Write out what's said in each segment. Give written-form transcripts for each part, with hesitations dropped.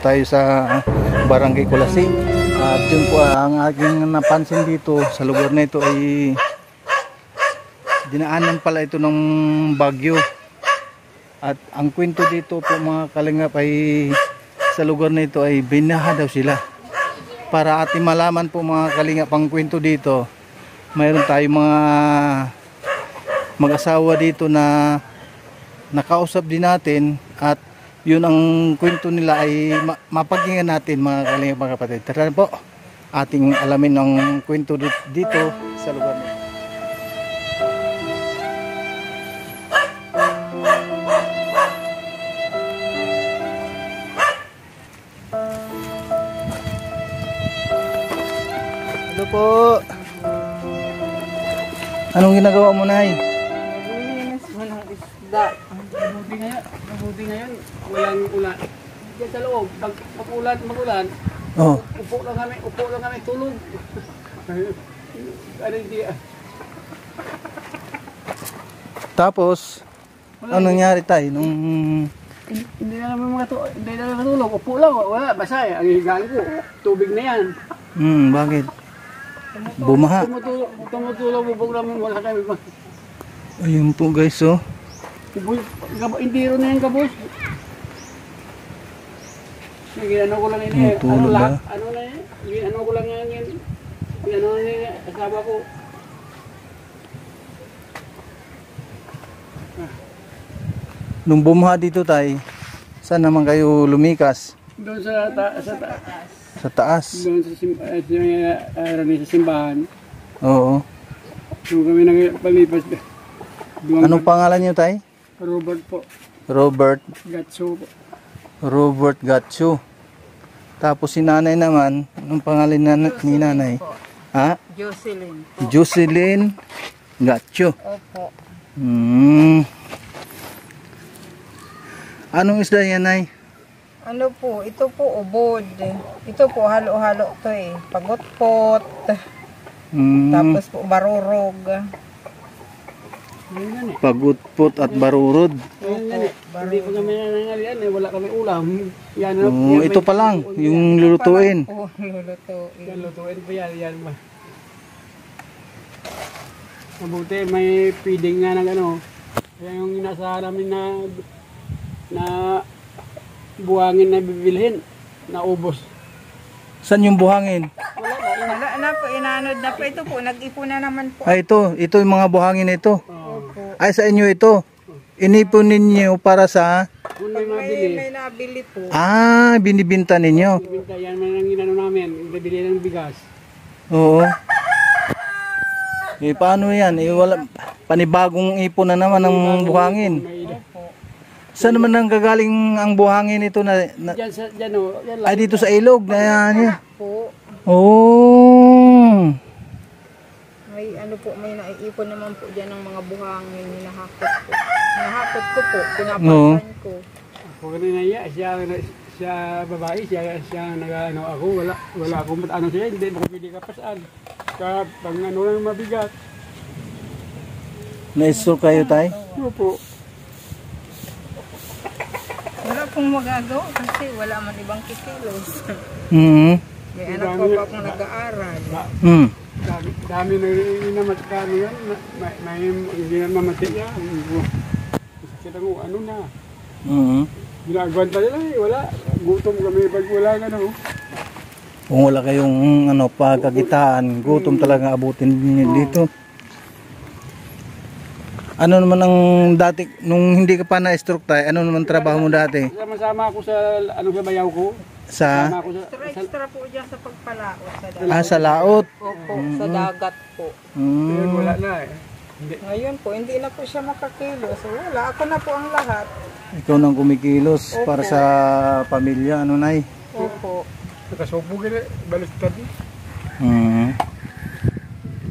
tayo sa Barangay Kulasing. At yun po ang aking napansin dito sa lugar na ito ay dinaanan pala ito ng bagyo. At ang kwento dito po mga kalingap ay sa lugar na ito ay binaha daw sila. Para ating malaman po mga kalingap ang kwento dito, mayroon tayong mga mag-asawa dito na nakausap din natin at yun ang kwento nila ay mapakinggan natin mga kalingap mga kapatid. Tara po, ating alamin ang kwento dito sa lugar nito. Hello po. Anong ginagawa mo, Nay? Maglinis mo ng isda. Mabuti ngayon, walang ulan. Diyan sa loob, mag-ulan. Oh. Upo lang kami, tulog. Ano hindi Tapos, anong nangyari tayo nung... Hindi na naman matulog. Upo lang, wala, basa eh. Ang higaan ko, tubig na yan. Bakit? Bumaha. Tumutulog, bubog namin, wala kami. Ayun po guys, oh. Hindi rin na yan, kabos. Ginano ko lang yun eh. Ano lahat? Ano na yun? Ginano ko lang yan. Ginano na yun, asawa ko. Nung bumaha dito tayo, saan naman kayo lumikas? Doon sa Sa taas? Doon sa simbahan. Oo. Doon kami nagpalipas. Anong pangalan niyo tay? Robert po. Robert Gatso po. Robert Gatso. Tapos si nanay naman, anong pangalan ni nanay? Ha? Jocelyn. Jocelyn Gatso. Opo. Anong isda yan, Nay? Ano po, ito po ubod. Ito po halo-halo to eh. Pagutpot. Tapos po barurog. Pagutpot at barurod. Hindi pa kami nangyarihan eh. Wala kami ulam. Yan, Ito pa lang, yung lulutuin. Oo, lulutuin. Yan, lutuin pa yan. Yan ba? Mabuti, may feeding nga ng ano. Kaya yung inasahan namin na buhangin na bibilhin, naubos. Saan yung buhangin? Wala na po, inanod na po. Ito po, nag-ipon na naman po. Ay, ito yung mga buhangin ito. Opo. Ay, sa inyo ito. Inipon ninyo para sa... Kung Pag may mabili. may nabili po. binibinta ninyo. Binta, yan man ang ginano namin. Bibili ng bigas. Oo. Eh, paano yan? Eh, wala, panibagong ipon na naman ng buhangin. Saan naman nang gagaling ang buhangin ito na Diyan o. ay, dito sa ilog na yan. Po. Oh. May ano po, may naiipon naman po dyan ng mga buhangin. Hinahakot ko. Hinahakot ko po. Pinapasan ko. Ako kanina iya, siya babae, siya nag-ano ako, wala akong ano siya, hindi ako pwede kapasaan. Kaya pang ano lang mabigat. Na-store kayo tay? Opo. Wala pong magagawa kasi wala man ibang kikilos. May anak pa pa akong nag-aaral. Dami na inamatkano yan, may hindi na mamatay yan. Kita mo, ano na. Ginagawan pa nila eh, wala. Gutom kami pag wala nga no. Kung wala kayong pagkakitaan, gutom talaga abutin niyo dito. Ano naman ang dati, nung hindi ka pa na-stroke tayo, ano naman trabaho mo dati? Sama ako sa sa bayaw ko. Sa? Extra po dyan sa pagpalaot. Sa dagat. Sa laot? Opo, sa dagat po. Wala na eh. Ngayon po, hindi na po siya makakilos. So, wala, ako na po ang lahat. Ikaw nang kumikilos. Opo. Para sa pamilya, ano nay? Opo. Nakasubo ka na, balistad.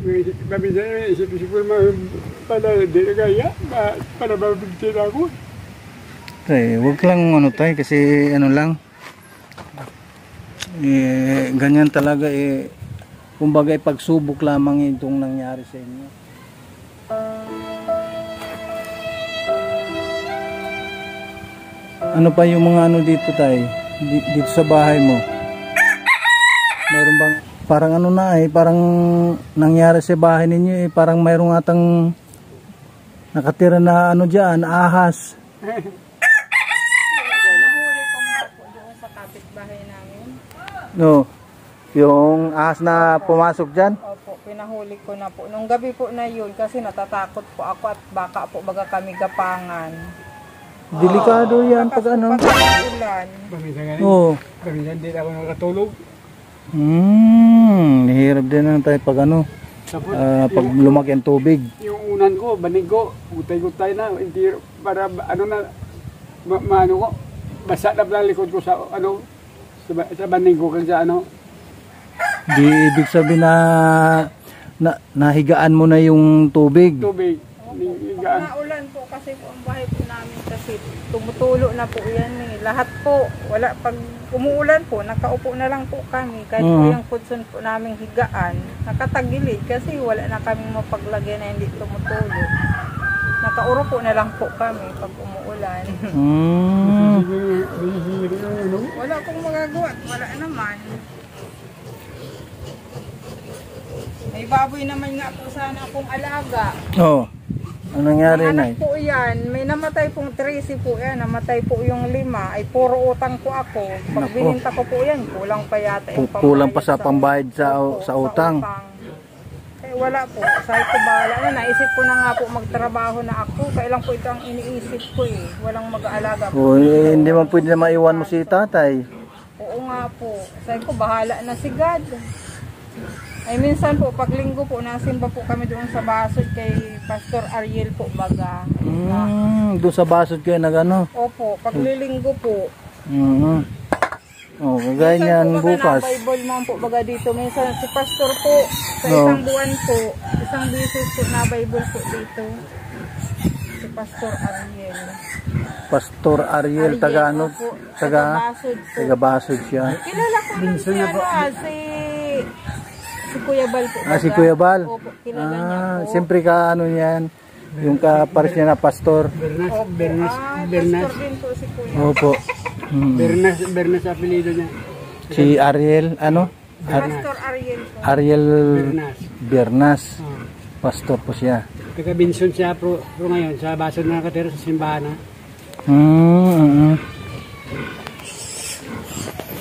Isip-isip ko naman, pala, di na kaya, para mabigtin ako. Huwag lang ano tayo, kasi ano lang, ganyan talaga kumbaga pagsubok lamang itong nangyari sa inyo. Ano pa yung mga ano dito tayo? Dito sa bahay mo. Meron bang parang ano na parang nangyari sa bahay ninyo parang mayroong atang nakatira na ano diyan, ahas. Nahuli ko nga po doon sa kapitbahay namin. No. Yung ahas na pumasok diyan. Opo, pinahuli ko na po. Nung gabi po na yun kasi natatakot po ako at baka po baga kami gapangan. Delikado yan pag ano. Pag ulan. Paminsan ganun. Oo. Paminsan din ako nakatulog. Nihirap din na tayo pag ano. Tapos, Pag lumaki ang tubig. yung unan ko, banig ko, gutay-gutay na, hindi, para ano na, maano ko, basa na pala likod ko sa, ano, sa banig ko, kasi ano, Di ibig sabihin na nahigaan mo na yung tubig. tubig, higaan. Naulan po kasi po ang bahay po namin kasi tumutulo na po yan eh. Lahat po, wala, pag umuulan po, nakaupo na lang po kami. Kahit po yung kutsun po naming higaan, nakatagilid kasi wala na kaming mapaglagay na hindi tumutulo. Nakauro po na lang po kami pag umuulan. Wala pong magagawa, wala naman. May baboy naman nga po sana akong alaga. Oh. Ano nangyari Ang na? anak po yan, may namatay pong 13 po yan, namatay po yung 5, ay puro utang po ako. Pag Nako. bininta ko po yan, kulang pa yata yung Kulang pa sa pambayad pambayad Opo, sa utang. Eh wala po, sabi ko bahala na, naisip ko na nga po magtrabaho na ako, kailang po ito ang iniisip ko eh, walang mag-aalaga po. Hindi man pwede na maiwan mo si tatay. Oo nga po, sabi ko bahala na si God. Ay minsan po, pag linggo po, nasimba po kami doon sa Basod kay Pastor Ariel po baga. Doon sa basod kayo nagano. Opo, pag lilinggo po. Oh, kagaya niyan bukas. Minsan po, Bible mom po baga dito. Minsan si Pastor po, sa isang buwan po, isang beses po na Bible po dito. Si Pastor Ariel. Pastor Ariel, taga ano? Opo, Taga Basod po. taga basod siya. Kilala ko rin si si Kuya Bal po. Si Kuya Bal. Opo, kilala niya po. Siyempre ka ano yan, yung kapares niya na pastor. Bernas, Pastor din po si Kuya. Opo. Bernas apelido niya. Si Ariel, ano? Pastor Ariel po. Ariel Bernas. Bernas. Pastor po siya. Taga Binson siya, pro ngayon, sa Basod na nakatira sa simbahan na.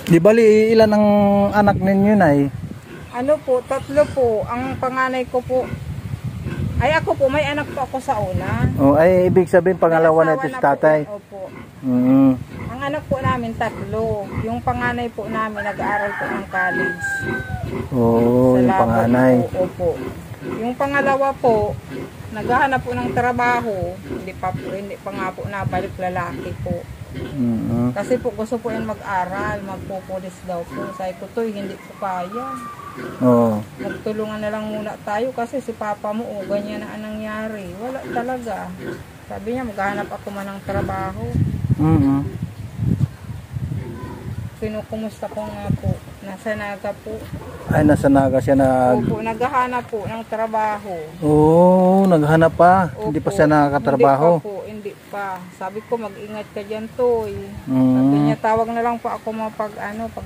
Di bali, ilan ang anak ninyo na Ano po, 3 po. Ang panganay ko po, ay ako po, may anak po ako sa una. Oh, ay ibig sabihin pangalawa na ito May si asawa na tatay. po, opo. Mm. Ang anak po namin 3. Yung panganay po namin nag-aaral po ng college. Oo, Sa yung Labog panganay. po, opo. Yung pangalawa po, naghahanap po ng trabaho. Hindi pa nga po nabalik, lalaki po. Kasi po gusto po yan mag-aral, magpupulis daw po. Sabi ko to, hindi po kaya. Oo. Magtulungan na lang muna tayo kasi si papa mo, ganyan na ang nangyari. Wala talaga. Sabi niya, maghahanap ako man ng trabaho. Kinukumusta ko nga po. Nasa Naga po. Ay, nasa Naga siya Opo, naghahanap po ng trabaho. Oo, naghanap pa. Opo, Hindi pa siya nakakatrabaho. Hindi pa po, hindi pa. Sabi ko, mag-ingat ka dyan, Toy. Sabi niya, tawag na lang po ako pag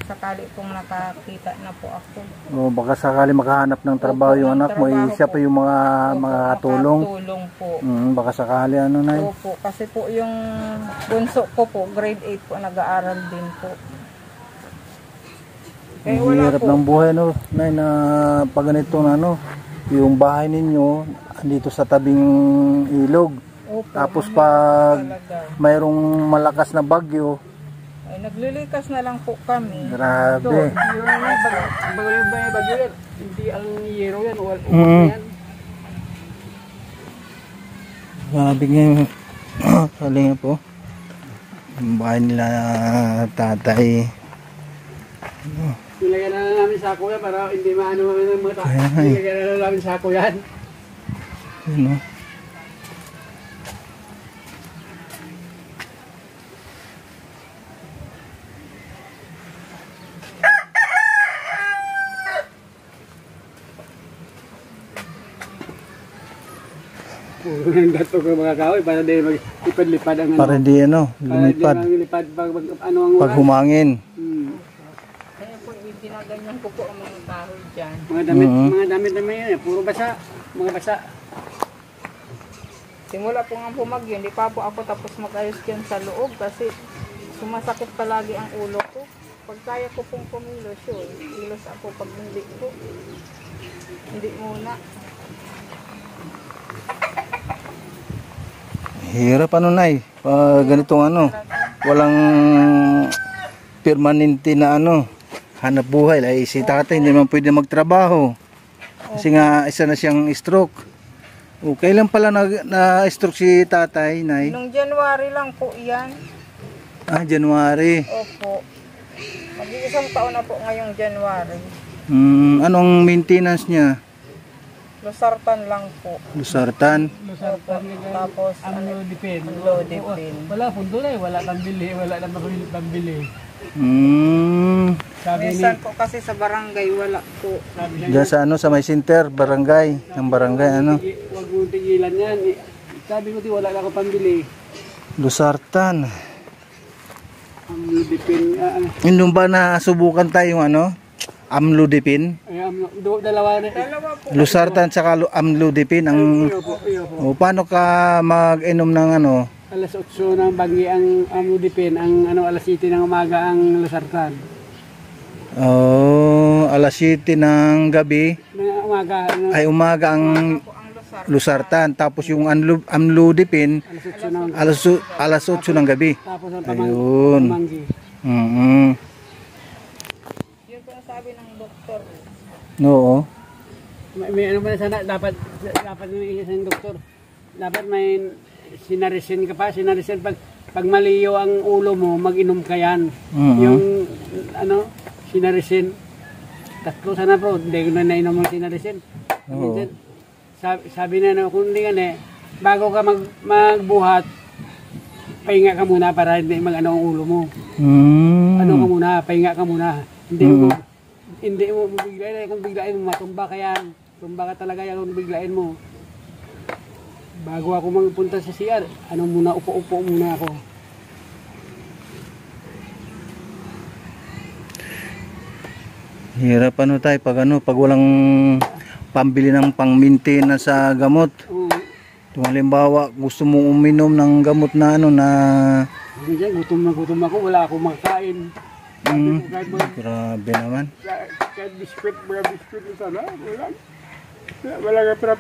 sakali pong nakakita na po ako. O, baka sakali makahanap ng trabaho Opo, yung ng anak mo, trabaho siya po. pa yung mga makakatulong. Makatulong po. Baka sakali ano na yun. Opo, kasi po yung bunso ko po, grade 8 po, nag-aaral din po. Ang hirap ng buhay, no, Nay, na pag ganito na, ano, yung bahay ninyo, dito sa tabing ilog. Opo, Tapos pag talaga. mayroong malakas na bagyo, Ay, naglilikas na lang po kami. grabe. Bagyo yan, hindi ang yero yan, wala yan. Grabe nga yung kalinga po. Ang bahay nila tatay. Nilagyan na lang namin sako yan para hindi maano kami ng mga tao. Nilagyan na lang namin sako yan. Ano? Puro ng dato ng mga kahoy para di maglipad-lipad ang Para hindi lumipad. Para di maglipad pag ano ang Pag humangin. Kaya po, ginaganyan ko po ang mga kahoy dyan. Mga damit naman yun, puro basa, mga basa. Simula po nga bumagyo, hindi pa po ako tapos mag-ayos dyan sa loob kasi sumasakit palagi ang ulo ko. Pag kaya ko pong kumilos yun, kilos ako pag hindi ko. Hindi muna. Hirap Nay. Pag ganitong walang permanente na hanap buhay. Ay si tatay hindi naman pwede magtrabaho. Kasi nga isa na siyang stroke. O, kailan pala na-stroke si tatay, Nay? Nung January lang po yan. January. Opo. Mag-iisang taon na po ngayong January. Anong maintenance niya? Losartan lang po. Losartan? Tapos Amlodipine. Wala pundo na wala pambili, wala na pambili. Minsan po kasi sa barangay wala po. Diyan sa sa may center, barangay. Ang barangay Huwag mo tigilan yan. Sabi ko wala na ako pambili. Losartan. Amlodipine. Hindi ba nasubukan tayo amlodipine? Dalawa na. Losartan saka amlodipine ang paano ka mag-inom ng Alas 8 ng bangi ang amlodipine, ang alas 7 ng umaga ang losartan. Alas 7 ng gabi Umaga. ay umaga ang losartan, tapos yung amlodipine alas 8 ng gabi. Tapos ang ayun. pamanggi. Yun po ang sabi ng doktor. Oo. May sana dapat may isang doktor. Dapat may sinarisin ka pa, pag maliyo ang ulo mo, mag-inom ka yan. Yung sinarisin. Tatlo sana po, hindi ko na nainom ang sinarisin. Sabi na kung hindi bago ka magbuhat, pahinga ka muna para hindi ang ulo mo. Ka muna, pahinga ka muna. Hindi mo biglain, kung biglain mo matumba ka yan. Tumba ka talaga yan kung biglain mo. Bago ako magpunta sa CR, upo-upo muna ako. Hirap tayo pag walang pambili ng pang-maintenance sa gamot. Kung halimbawa gusto mong uminom ng gamot na gutom ako, wala akong makain. Grabe naman. Kahit biskwit na sana, wala ka pera.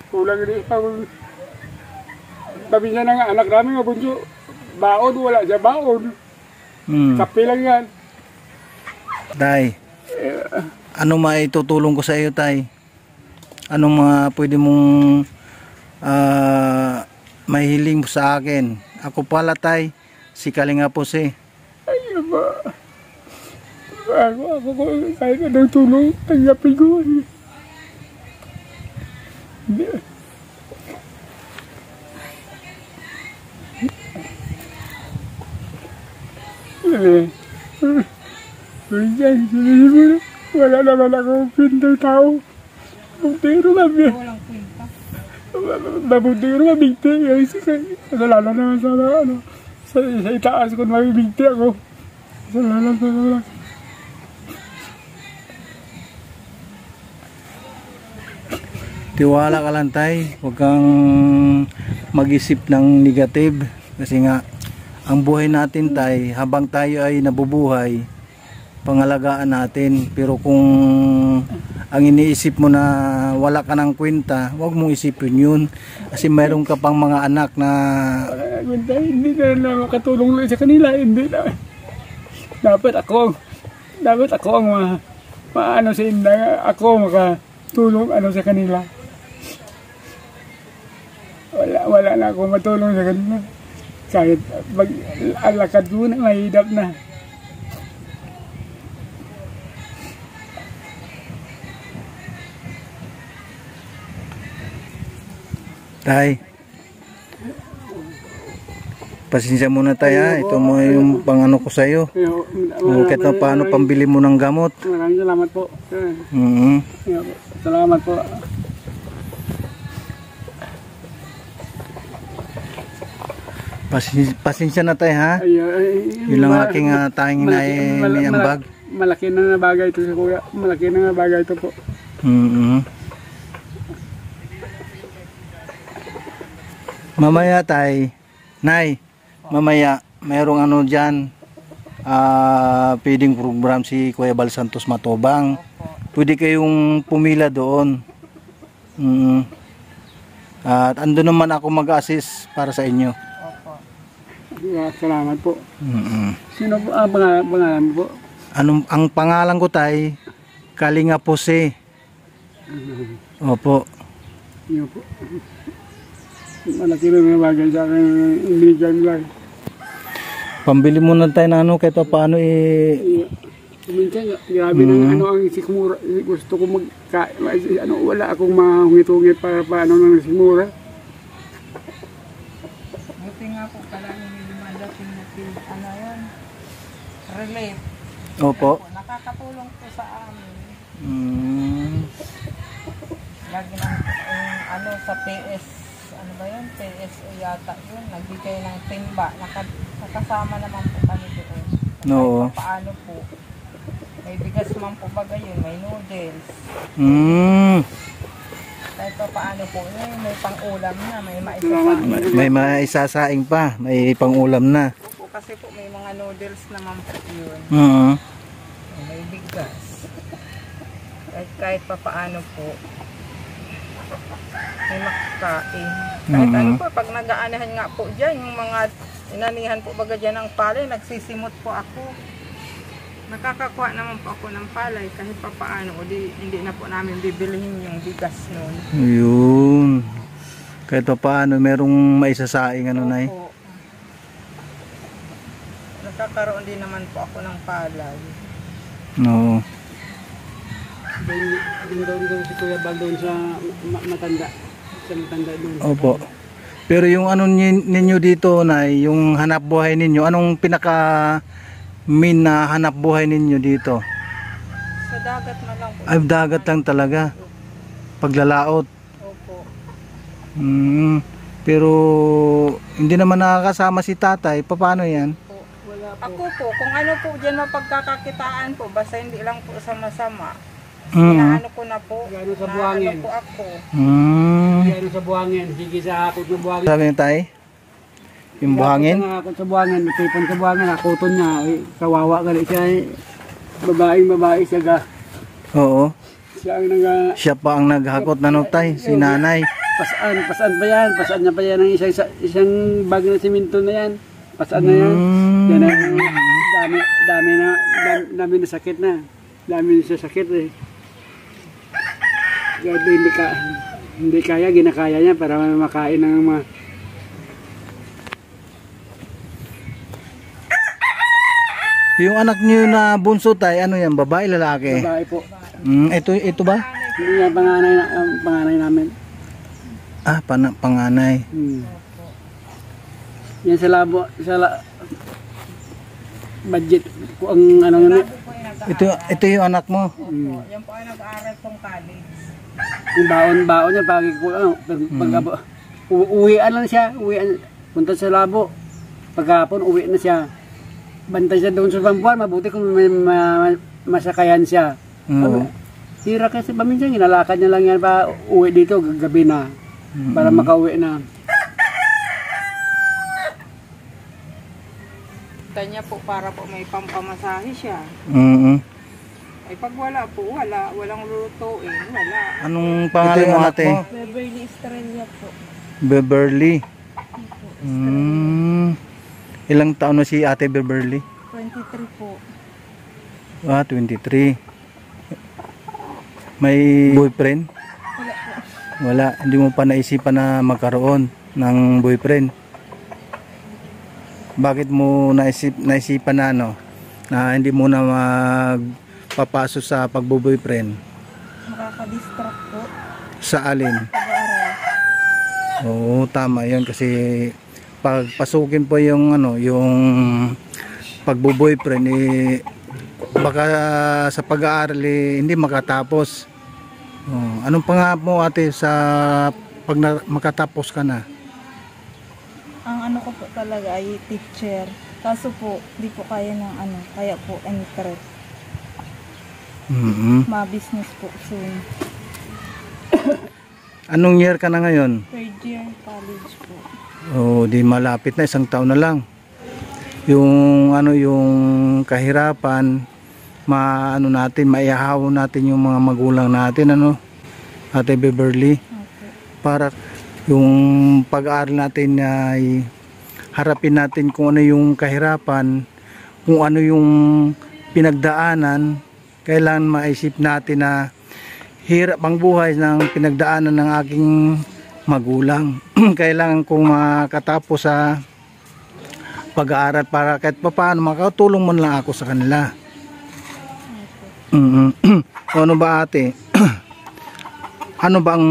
Kulang rin isang sabi niya na nga, anak namin nga bunso, baon, wala siya baon. Kape lang yan. Tay, ano maitutulong ko sa iyo, Tay? Anong pwede mong mahiling mo sa akin? Ako pala, Tay, si Kalinga Jose. Ay, ba? Ako kahit anong tulong, tanggapin ko. Wala naman akong pintang tao. Buntiro kami. Nabuntiro mabigti. Kasalanan naman sa itaas ko mabigti ako. Kasalanan. Tiwala ka lang, Tay. Huwag kang mag-isip ng negative. Kasi nga, ang buhay natin, Tay, habang tayo ay nabubuhay, pangalagaan natin. Pero kung ang iniisip mo na wala ka ng kwenta, huwag mong isipin yun. Kasi mayroon ka pang mga anak na hindi na makatulong lang sa kanila. Hindi na. Dapat ako ang maano sa inda. Ako makatulong sa kanila. Wala na ako matulong sa kanila. Kahit mag-alakad ko na, mahidap na. Tay, pasensya muna, Tay, ha. Ito mo yung pangano ko sa'yo. Kahit na paano pambili mo ng gamot. Maraming salamat po. Salamat po. Pasensya na tayo ha. Yun lang aking tanging naiambag. Malaki na bagay ito sa kuya. Malaki na bagay ito po. Mamaya tay, Nay, mamaya mayroong ano dyan, feeding program si Kuya Bal Santos Matubang. Pwede kayong pumila doon. At ando naman ako mag-assist para sa inyo. Salamat po. Sino po pangalan po? Ang pangalan ko tay, Kalinga Pose. Opo. Iyo po. Malaki na mga bagay sa akin. Binigyan lang. Pambili muna tayo na ano, kahit paano Minsan, grabe na ang sikmura. Gusto ko wala akong mahungit-hungit para paano ng sikmura. Buti nga po pala hindi dumadating na yun. Relief. Opo. Nakakatulong po sa amin. Lagi ng sa PS, ano ba yun? PSO yata yun. Nagbigay ng timba. Nakasama naman po kami doon. No. Paano po? May bigas man po ba yun? May noodles. Kahit pa paano po yun, may pang-ulam na, may maisasaing. May maisasaing pa, may pang-ulam na. Opo, kasi po may mga noodles naman po yun. May bigas. Kahit pa paano po, may makakain. Kahit ano po, pag nag-aanahan nga po dyan, yung mga inanihan po baga dyan ng palay, nagsisimot po ako. Nakakakuha naman po ako ng palay kahit pa paano, o hindi na po namin bibilihin yung bigas noon. Yun. Kahit pa paano, merong maisasaing ano, Nay? Opo. Nakakaroon din naman po ako ng palay. No. Doon si Kuya Bal doon sa matanda. Sa matanda doon. Opo. Pero yung ano ninyo dito, Nay, yung hanap buhay ninyo, anong pinaka main na hanap buhay ninyo dito? Sa dagat na lang po. Ay, dagat lang talaga. Paglalaot. Opo. Pero hindi naman nakakasama si tatay. Paano yan? Wala po. Ako po, kung ano po dyan mapagkakakitaan po, basta hindi lang po sama-sama. Inaano ko na po. Gano sa buhangin. Naano po ako. Gano sa buhangin. Sige sa akot ng buhangin. Sabi niyo tay? Yung buhangin? Akot sa buhangin. Tipon sa buhangin. Akoton niya. Kawawa ka rin siya. Babae siya ga. Oo. Siya pa ang naghakot na no tay. Si nanay. Pasaan pa yan. Pasaan niya pa yan ng isang bag na siminto na yan. Pasaan na yan. Yan dami na sakit na. Dami na sakit eh. Hindi kaya, ginakaya niya para makain ng mga... Yung anak niyo na bunso tay, ano yan? Babae, lalaki? Babae po. Ito ba? Hindi yan panganay namin. Ah, panganay. Yan sa labo, budget ko ang ano yun. Ito yung anak mo? Yan po ay nag-aaral pong college. Yung baon niya, pag uwian lang siya, punta sa labo. Pagkapon, uwi na siya. Bantay siya doon sa Pampuan, mabuti kung may masakayan siya. Tira kasi paminsan, ginalakad niya lang yan pa uwi dito, gabi na, para makauwi na. Kanya po para po may pampamasahe siya. Ay pag wala po, walang lutuin, wala. Anong pangalan mo ate? Beverly Estrella po. Beverly. Ilang taon na si ate Beverly? 23 po. 23. May boyfriend? Wala po. Wala. Hindi mo pa naisipan na magkaroon ng boyfriend? Bakit mo naisipan na na hindi mo na magpapasok sa pagbo-boyfriend? Makaka-distract po. Sa alin? Pag-aaral. Oo, tama 'yun kasi pagpasukin po yung yung pagbo-boyfriend baka sa pag-aaral hindi makatapos. Anong pangarap mo ate sa pag makatapos ka na? Ang ano ko po, talaga ay teacher. Kaso po, di po kaya ng ano, kaya po entret. Ma-business po soon. Anong year ka na ngayon? Third year college po. Oh, di malapit na, 1 taon na lang. Yung ano, yung kahirapan, maano natin, maihahaw natin yung mga magulang natin, ano, Ate Beverly, Okay. para yung pag-aaral natin ay harapin natin kung ano yung kahirapan, kung ano yung pinagdaanan. Kailangan maisip natin na hirap ang buhay ng pinagdaanan ng aking magulang. Kailangan kong makatapos sa pag-aaral para kahit papaano makatulong man lang ako sa kanila. Ano ba ate? Ano ba ang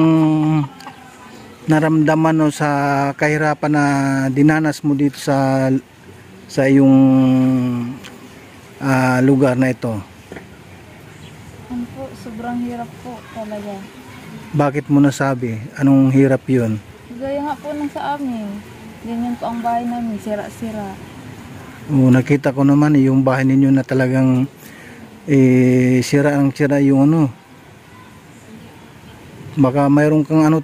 naramdaman mo sa kahirapan na dinanas mo dito sa iyong lugar na ito? Ano po, sobrang hirap po talaga. Bakit mo nasabi? Anong hirap yun? Gaya nga po nung sa amin. Ganyan po ang bahay namin, sira-sira. Nakita ko naman yung bahay ninyo na talagang sira yung ano. Baka mayroon kang ano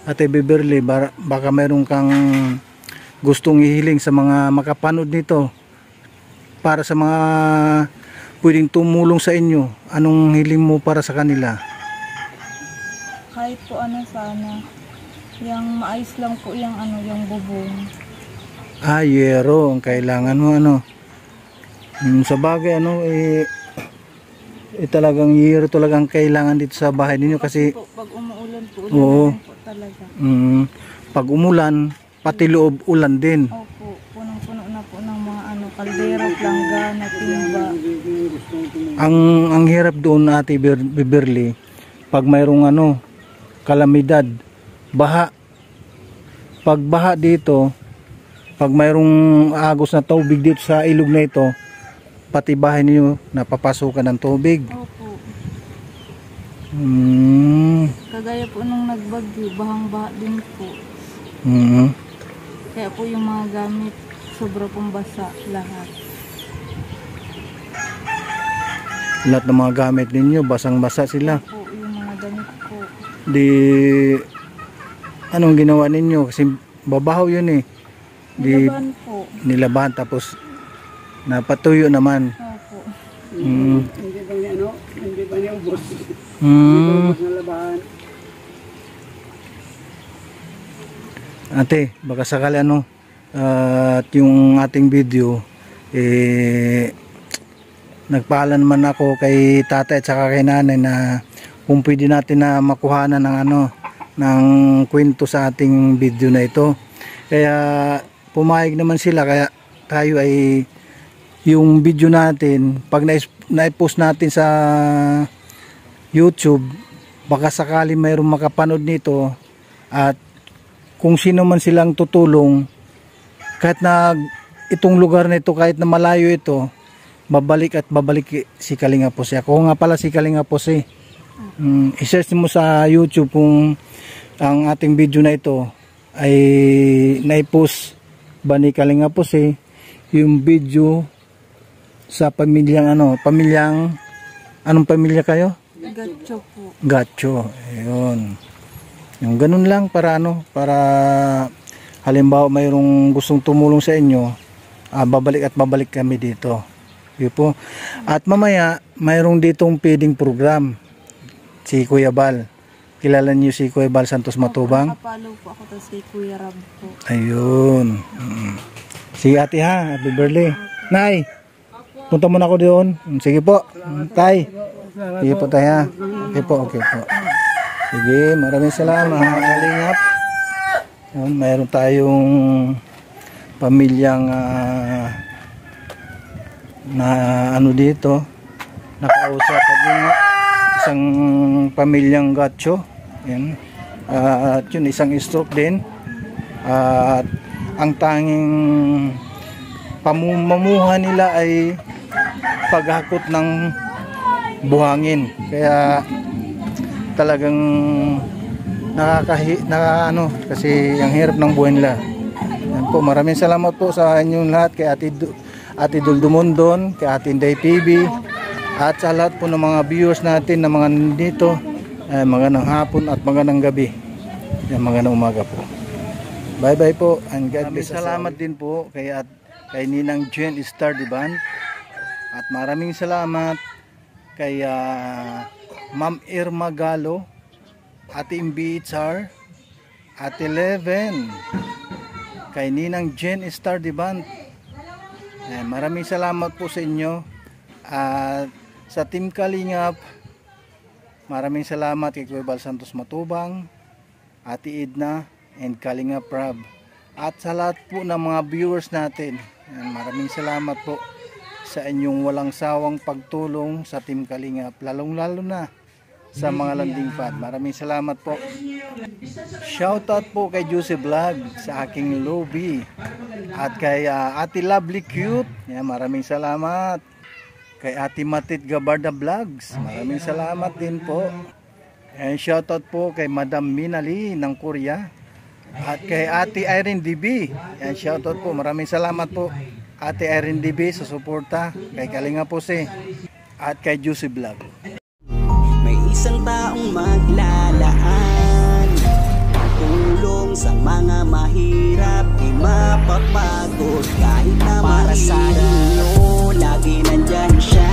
Ate Beverly, baka mayroon kang gustong ihiling sa mga makapanood nito para sa mga pwedeng tumulong sa inyo. Anong hiling mo para sa kanila? Kahit po ano sana, yung maayos lang po yung ano, yung bubong. Yero ang kailangan mo, ano. Sa bagay, ano, talagang yero talagang kailangan dito sa bahay ninyo kasi po, pag umuulan po, oo, po talaga. pag umulan, pati loob ulan din. Opo, punong-puno na po ng mga ano, kaldero, planggana, timba. Ang hirap doon, Ate Beverly, pag mayroong ano, kalamidad, baha. Pag baha dito, pag mayroong agos na tubig dito sa ilog na ito, pati bahay niyo napapasukan ng tubig. Opo. Kagaya po nung nagbagyo, bahang-baha din po. Kaya po yung mga gamit, sobra pong basa lahat. Lahat ng mga gamit ninyo, basang-basa sila. Po, yung mga damit po. Di, anong ginawa ninyo? Kasi babaho yun eh. Nilaban po. Nilaban tapos napatuyo naman. Opo. Hindi ba niya ano? Hindi ba niya ubos? Hindi ba ubos na labahan? Ate, baka sakali ano, at yung ating video, nagpaalam naman ako kay tatay at saka kay nanay na kung pwede natin na makuhanan ng ano, ng kwento sa ating video na ito. Kaya pumayag naman sila, kaya tayo ay yung video natin, pag na-post natin sa YouTube, baka sakali mayroong makapanood nito at kung sino man silang tutulong, kahit na itong lugar na ito, kahit na malayo ito, babalik at babalik si Kalinga Pose. Ako nga pala si Kalinga Pose. I-search mo sa YouTube kung ang ating video na ito ay na-post ba ni Kalinga Pose, yung video sa pamilyang ano, anong pamilya kayo? Gacho po. Gacho, ayun. Yung ganun lang para ano, para halimbawa mayroong gustong tumulong sa inyo, babalik at babalik kami dito. Yun po. At mamaya mayroong ditong feeding program si Kuya Bal. Kilala niyo si Kuya Bal Santos Matubang? Nakapalo po ako tapos kay Kuya Rab po. Ayun. Si ate ha, Ate Beverly. Nay, punta muna ako doon. Sige po. Tay. Sige po tay ha. Okay po, okay po. Sige, maraming salamat mga kalingap. Mayroon tayong pamilyang na ano dito, nakausap at yun nga, isang pamilyang Gacho. Yan. At yun, isang stroke din. At ang tanging pamumuha nila ay paghakot ng buhangin. Kaya talagang ano kasi ang hirap ng buhay nila. Yan po, maraming salamat po sa inyong lahat, kay Ate Duldumundon, kay Ate Inday PB, at sa lahat po ng mga viewers natin na mga nandito. Magandang hapon at magandang gabi. Yan, magandang umaga po. Bye bye po, and God bless. Salamat din po kay Ninang Jen Star Diban, at maraming salamat kay Ma'am Irma Galo, Ate Imbi Itzar, Ate Leven, kay Ninang Jen Star Diban. Maraming salamat po sa inyo. At sa Team Kalingap, maraming salamat kay Kuya Bal Santos Matubang, Ate Edna, and Kalingap Rab. At sa lahat po ng mga viewers natin, maraming salamat po sa inyong walang sawang pagtulong sa Team Kalingap, lalong-lalo na sa mga landing pad. Maraming salamat po. Shoutout po kay Juicy Vlog sa aking lobby, at kay Ate Lovely Cute. Maraming salamat. Kay Ate Matit Gabarda Vlogs, maraming salamat din po. And shoutout po kay Madam Minali ng Korea, at kay Ate Irene DB. Yan, shoutout po, maraming salamat po Ate Irene DB sa suporta kay Kalinga Pose at kay Juicy Vlog. May isang taong maglalaan, tulong sa mga mahirap, di mapapagod kahit na para sa inyo, lagi nandyan siya.